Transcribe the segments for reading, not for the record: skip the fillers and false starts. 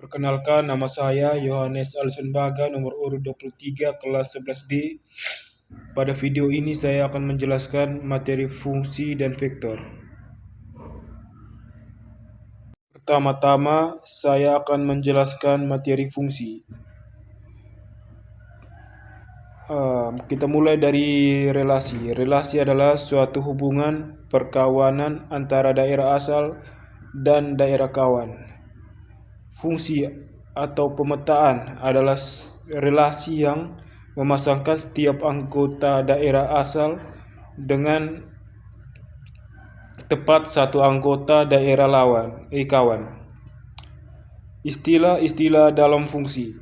Perkenalkan, nama saya Yohanes Alison Baga, nomor urut 23, kelas 11D. Pada video ini saya akan menjelaskan materi fungsi dan vektor. Pertama-tama, saya akan menjelaskan materi fungsi. Kita mulai dari relasi. Relasi adalah suatu hubungan perkawanan antara daerah asal dan daerah kawan. Fungsi atau pemetaan adalah relasi yang memasangkan setiap anggota daerah asal dengan tepat satu anggota daerah kawan. Istilah-istilah dalam fungsi.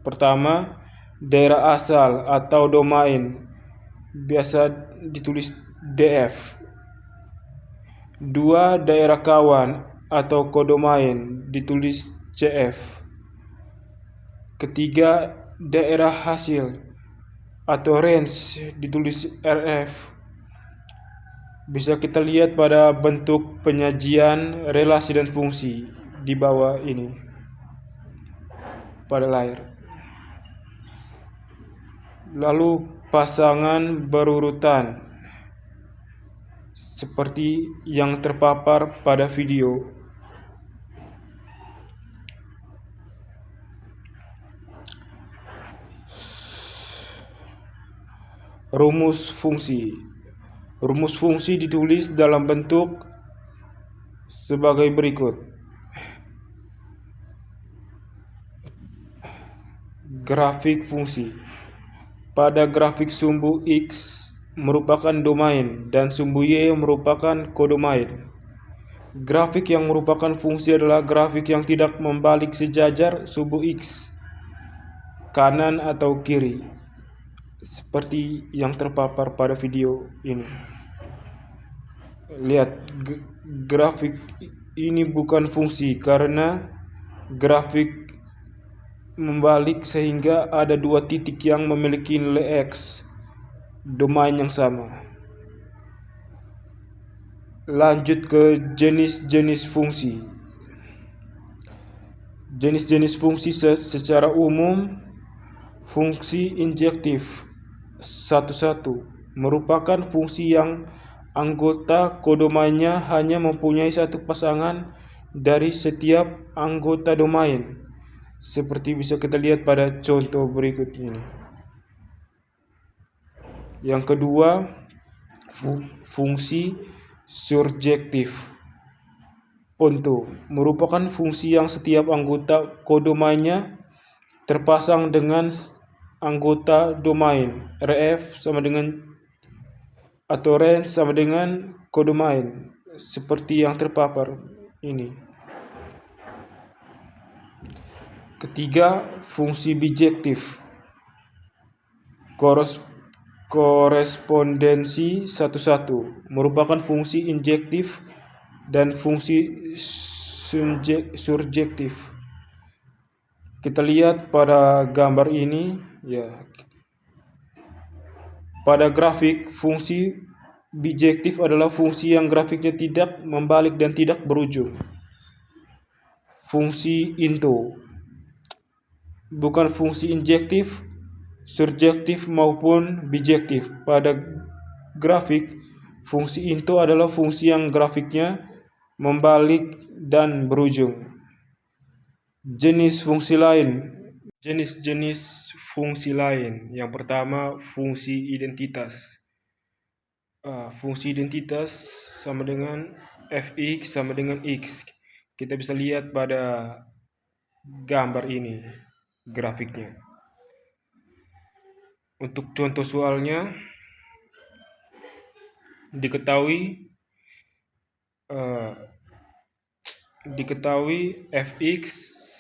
Pertama, daerah asal atau domain, biasa ditulis DF. Dua, daerah kawan atau kodomain, ditulis CF. Ketiga, daerah hasil atau range, ditulis RF. Bisa kita lihat pada bentuk penyajian relasi dan fungsi di bawah ini pada layar. Lalu pasangan berurutan seperti yang terpapar pada video. Rumus fungsi. Rumus fungsi ditulis dalam bentuk sebagai berikut. Grafik fungsi. Pada grafik sumbu X merupakan domain dan sumbu Y merupakan kodomain. Grafik yang merupakan fungsi adalah grafik yang tidak membalik sejajar sumbu X, kanan atau kiri, seperti yang terpapar pada video ini. Lihat, grafik ini bukan fungsi karena grafik membalik sehingga ada dua titik yang memiliki nilai X, domain yang sama. Lanjut ke jenis-jenis fungsi. Jenis-jenis fungsi secara umum. Fungsi injektif 1 merupakan fungsi yang anggota kodomainnya hanya mempunyai satu pasangan dari setiap anggota domain, seperti bisa kita lihat pada contoh berikut ini. Yang kedua, fungsi surjektif. Merupakan fungsi yang setiap anggota kodomainnya terpasang dengan anggota domain. Ref sama dengan atau range sama dengan kodomain, seperti yang terpapar ini. Ketiga, fungsi bijektif. Korespondensi 1 merupakan fungsi injektif dan fungsi surjektif. Kita lihat pada gambar ini ya. Pada grafik, fungsi bijektif adalah fungsi yang grafiknya tidak membalik dan tidak berujung. Fungsi into bukan fungsi injektif, surjektif maupun bijektif. Pada grafik, fungsi into adalah fungsi yang grafiknya membalik dan berujung. Jenis fungsi lain. Yang pertama, fungsi identitas. Fungsi identitas sama dengan fx sama dengan x. Kita bisa lihat pada gambar ini grafiknya. Untuk contoh soalnya, diketahui fx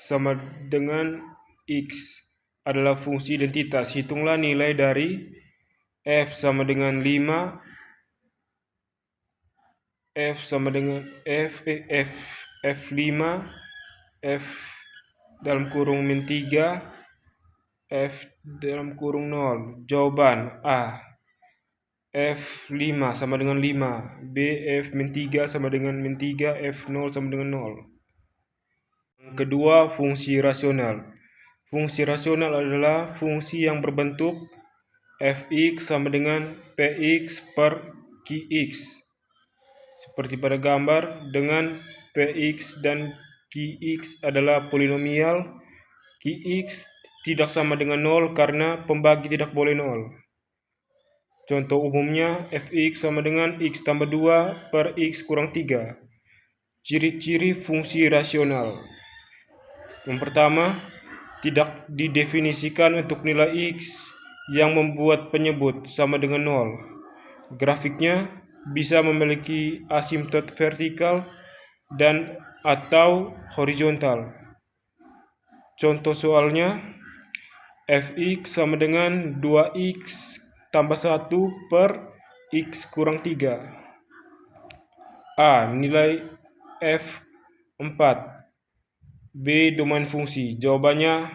sama dengan x adalah fungsi identitas. Hitunglah nilai dari f sama dengan 5, f sama dengan f5, f dalam kurung min 3, f dalam kurung 0. Jawaban A, F5 sama dengan 5, B, F min 3 sama dengan min 3, F0 sama dengan 0. Kedua, fungsi rasional. Fungsi rasional adalah fungsi yang berbentuk fx sama dengan px per qx. Seperti pada gambar, dengan px dan qx adalah polinomial, qx tidak sama dengan 0 karena pembagi tidak boleh 0. Contoh umumnya, fx sama dengan x tambah 2 per x kurang 3. Ciri-ciri fungsi rasional. Yang pertama, tidak didefinisikan untuk nilai x yang membuat penyebut sama dengan 0. Grafiknya bisa memiliki asimtot vertikal dan atau horizontal. Contoh soalnya, fx sama dengan 2x tambah 1 per x kurang 3. A. Nilai f4. B. Domain fungsi. Jawabannya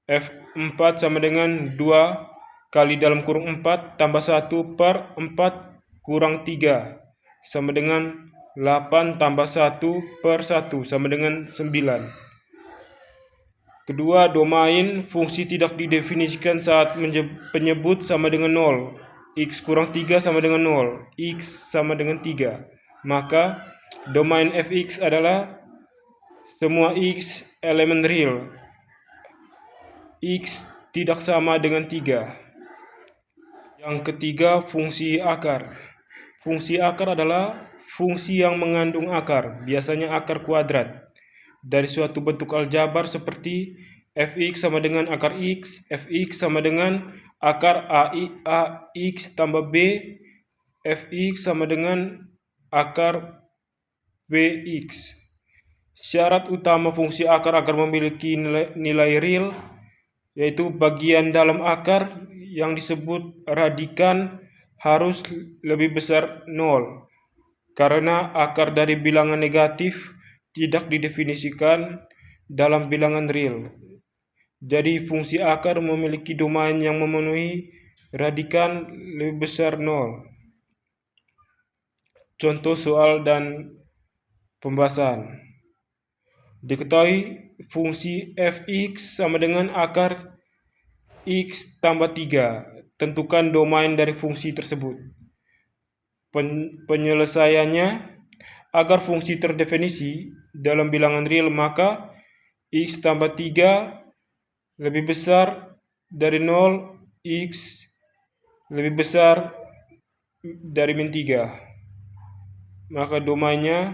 f4 sama dengan 2 kali dalam kurung 4 tambah 1 per 4 kurang 3 sama dengan 8 tambah 1 per 1 sama dengan 9. Kedua, domain fungsi tidak didefinisikan saat penyebut sama dengan 0. X kurang 3 sama dengan 0. X sama dengan 3. Maka, domain fx adalah semua x elemen real. X tidak sama dengan 3. Yang ketiga, fungsi akar. Fungsi akar adalah fungsi yang mengandung akar, biasanya akar kuadrat, dari suatu bentuk aljabar seperti fx sama dengan akar x, fx sama dengan akar ax tambah b, fx sama dengan akar bx. Syarat utama fungsi akar agar memiliki nilai real, yaitu bagian dalam akar yang disebut radikan harus lebih besar 0, karena akar dari bilangan negatif tidak didefinisikan dalam bilangan real. Jadi fungsi akar memiliki domain yang memenuhi radikan lebih besar 0. Contoh soal dan pembahasan. Diketahui fungsi fx sama dengan akar x tambah 3. Tentukan domain dari fungsi tersebut. Penyelesaiannya, agar fungsi terdefinisi dalam bilangan real, maka x tambah 3 lebih besar dari 0, x lebih besar dari min 3. Maka domainnya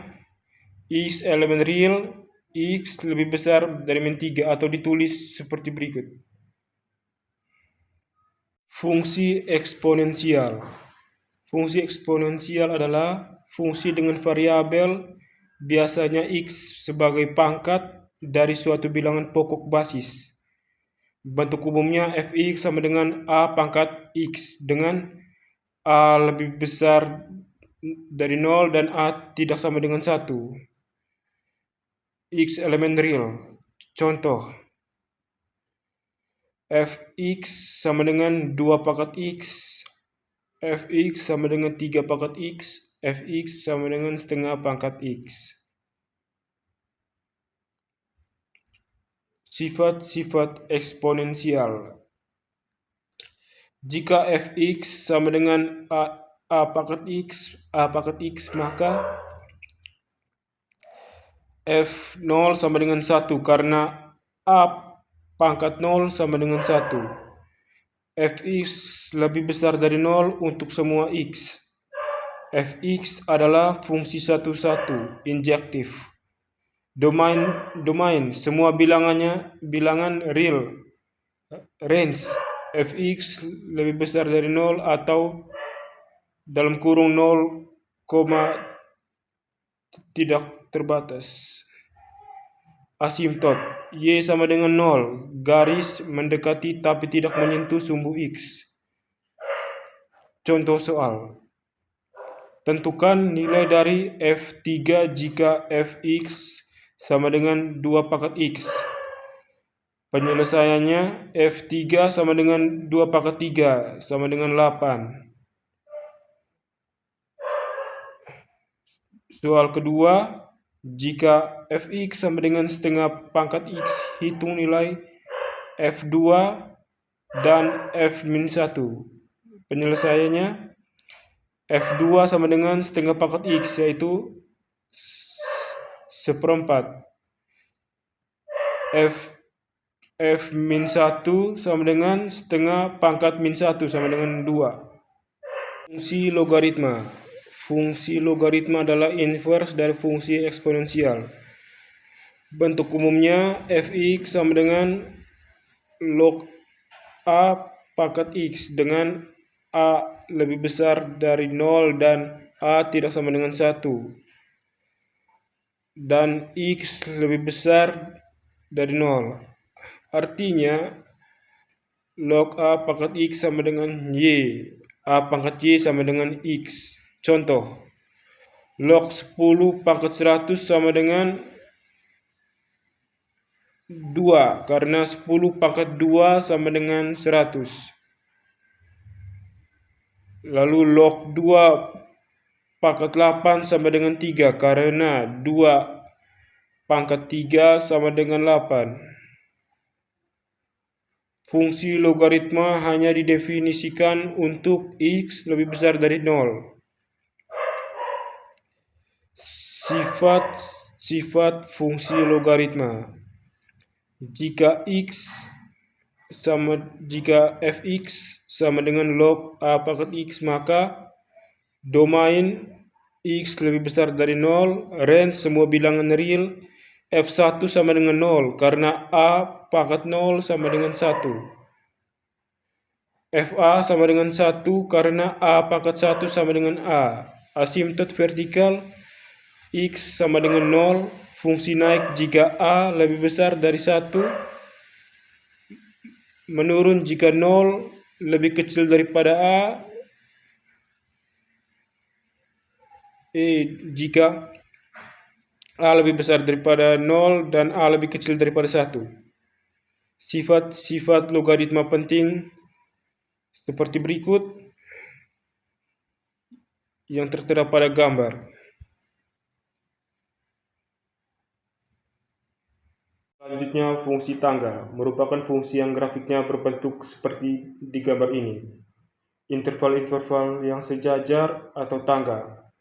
x elemen real, x lebih besar dari min 3, atau ditulis seperti berikut. Fungsi eksponensial. Fungsi eksponensial adalah fungsi dengan variabel, biasanya x, sebagai pangkat dari suatu bilangan pokok basis. Bentuk umumnya fx sama dengan a pangkat x, dengan a lebih besar dari 0 dan a tidak sama dengan 1. X elemen real. Contoh, fx sama dengan 2 pangkat x, fx sama dengan 3 pangkat x, fx sama dengan setengah pangkat x. Sifat-sifat eksponensial. Jika fx sama dengan a pangkat x, maka f0 sama dengan 1 karena a pangkat 0 sama dengan 1. Fx lebih besar dari 0 untuk semua x. Fx adalah fungsi satu-satu, injektif. Domain semua bilangan real. Range fx lebih besar dari 0 atau dalam kurung 0, tidak terbatas. Asimtot, y sama dengan 0, garis mendekati tapi tidak menyentuh sumbu x. Contoh soal. Tentukan nilai dari f3 jika fx sama dengan 2 pangkat x. Penyelesaiannya, f3 sama dengan 2 pangkat 3 sama dengan 8. Soal kedua, jika fx sama dengan setengah pangkat x, hitung nilai f2 dan f-1. Penyelesaiannya f2 sama dengan setengah pangkat x, yaitu seperempat. f-1 sama dengan setengah pangkat -1 sama dengan 2. Fungsi logaritma. Fungsi logaritma adalah inverse dari fungsi eksponensial. Bentuk umumnya fx sama dengan log a pangkat x, dengan a lebih besar dari 0 dan a tidak sama dengan 1, dan x lebih besar dari 0. Artinya log a pangkat x sama dengan y, a pangkat y sama dengan x. Contoh, log 10 pangkat 100 sama dengan 2, karena 10 pangkat 2 sama dengan 100. Lalu log 2 pangkat 8 sama dengan 3, karena 2 pangkat 3 sama dengan 8. Fungsi logaritma hanya didefinisikan untuk x lebih besar dari 0. Sifat fungsi logaritma. Jika fx sama dengan log a pangkat x, maka domain x lebih besar dari 0, range semua bilangan real, f1 sama dengan 0, karena a pangkat 0 sama dengan 1. fa sama dengan 1, karena a pangkat 1 sama dengan a. Asimtot vertikal, x sama dengan 0, fungsi naik jika a lebih besar dari 1, menurun jika 0 lebih kecil daripada a, jika a lebih besar daripada 0 dan a lebih kecil daripada 1. Sifat-sifat logaritma penting seperti berikut yang tertera pada gambar. Selanjutnya, fungsi tangga merupakan fungsi yang grafiknya berbentuk seperti di gambar ini. Interval-interval yang sejajar atau tangga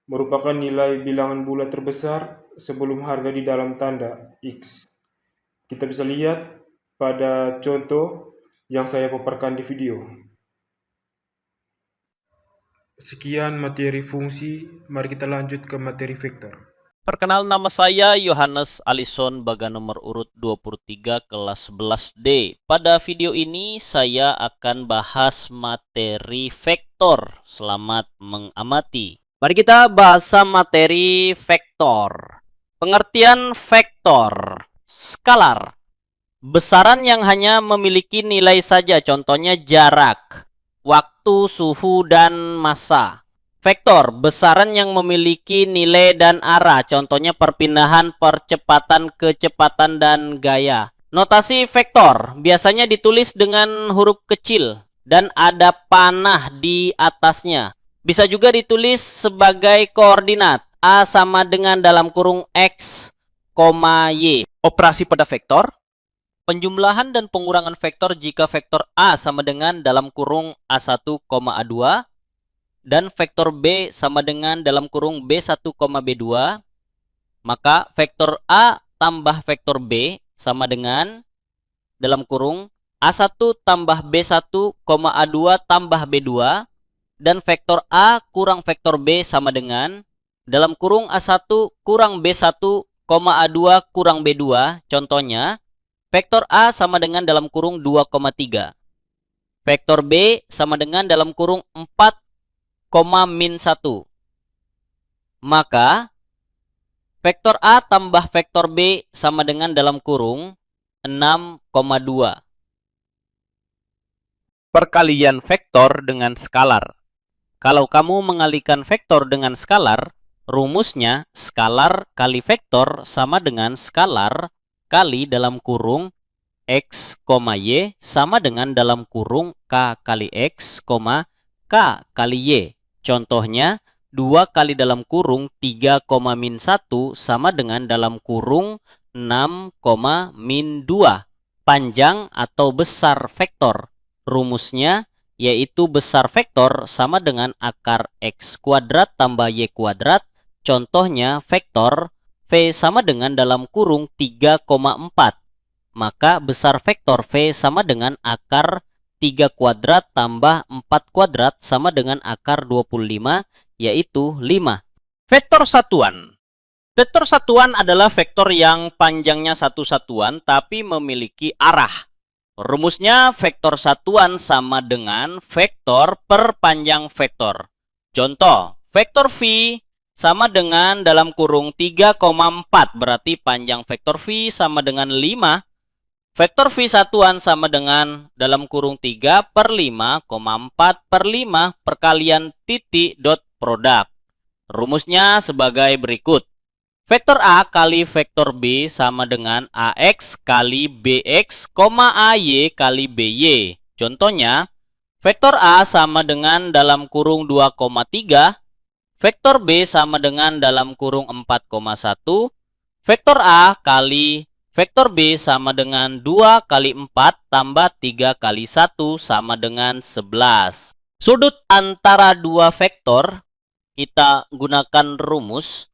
merupakan nilai bilangan bulat terbesar sebelum harga di dalam tanda X. Kita bisa lihat pada contoh yang saya paparkan di video. Sekian materi fungsi, mari kita lanjut ke materi vektor. Perkenal, nama saya Yohanes Alison, baga nomor urut 23 kelas 11D. Pada video ini saya akan bahas materi vektor. Selamat mengamati. Mari kita bahas materi vektor. Pengertian vektor. Skalar. Besaran yang hanya memiliki nilai saja, contohnya jarak, waktu, suhu, dan massa. Vektor, besaran yang memiliki nilai dan arah, contohnya perpindahan, percepatan, kecepatan, dan gaya. Notasi vektor biasanya ditulis dengan huruf kecil dan ada panah di atasnya. Bisa juga ditulis sebagai koordinat A sama dengan dalam kurung X, Y. Operasi pada vektor. Penjumlahan dan pengurangan vektor jika vektor A sama dengan dalam kurung A1, A2 dan vektor B sama dengan dalam kurung B1, B2, maka vektor A tambah vektor B sama dengan dalam kurung A1 tambah B1, A2 tambah B2, dan vektor A kurang vektor B sama dengan dalam kurung A1 kurang B1, A2 kurang B2. Contohnya, vektor A sama dengan dalam kurung 2,3. Vektor B sama dengan dalam kurung 4, -1. Maka vektor A tambah vektor B sama dengan dalam kurung 6,2. Perkalian vektor dengan skalar. Kalau kamu mengalihkan vektor dengan skalar, rumusnya skalar kali vektor sama dengan skalar kali dalam kurung X, Y sama dengan dalam kurung K kali X, K kali Y. Contohnya, 2 kali dalam kurung 3, min 1 sama dengan dalam kurung 6, min 2. Panjang atau besar vektor. Rumusnya yaitu besar vektor sama dengan akar X kuadrat tambah Y kuadrat. Contohnya vektor V sama dengan dalam kurung 3,4. Maka besar vektor V sama dengan akar 3 kuadrat tambah 4 kuadrat sama dengan akar 25, yaitu 5. Vektor satuan. Vektor satuan adalah vektor yang panjangnya satu satuan tapi memiliki arah. Rumusnya vektor satuan sama dengan vektor per panjang vektor. Contoh, vektor V sama dengan dalam kurung 3,4, berarti panjang vektor V sama dengan 5. Vektor V satuan sama dengan dalam kurung 3 per 5, 4 per 5 perkalian titik dot produk. Rumusnya sebagai berikut. Vektor A kali vektor B sama dengan AX kali BX, AY kali BY. Contohnya, vektor A sama dengan dalam kurung 2,3, vektor B sama dengan dalam kurung 4,1, vektor A kali vektor B sama dengan 2 kali 4 tambah 3 kali 1 sama dengan 11. Sudut antara dua vektor, kita gunakan rumus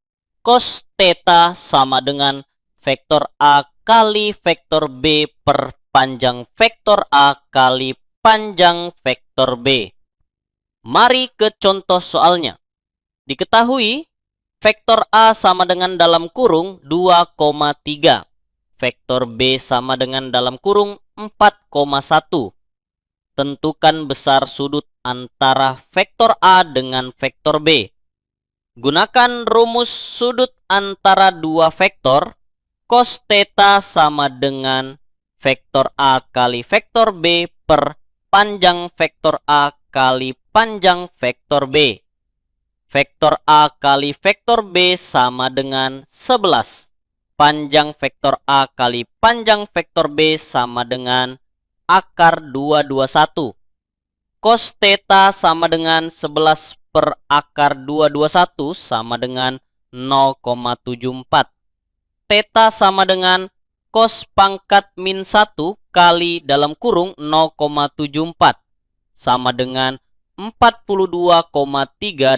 cos theta sama dengan vektor A kali vektor B per panjang vektor A kali panjang vektor B. Mari ke contoh soalnya. Diketahui vektor A sama dengan dalam kurung 2,3. Vektor B sama dengan dalam kurung 4,1. Tentukan besar sudut antara vektor A dengan vektor B. Gunakan rumus sudut antara dua vektor. Cos theta sama dengan vektor A kali vektor B per panjang vektor A kali panjang vektor B. Vektor A kali vektor B sama dengan 11. Panjang vektor A kali panjang vektor B sama dengan akar 221. Cos theta sama dengan 11 per akar 221 sama dengan 0,74. Theta sama dengan cos pangkat min 1 kali dalam kurung 0,74 sama dengan 42,3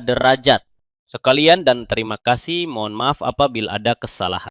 derajat. Sekalian dan terima kasih. Mohon maaf apabila ada kesalahan.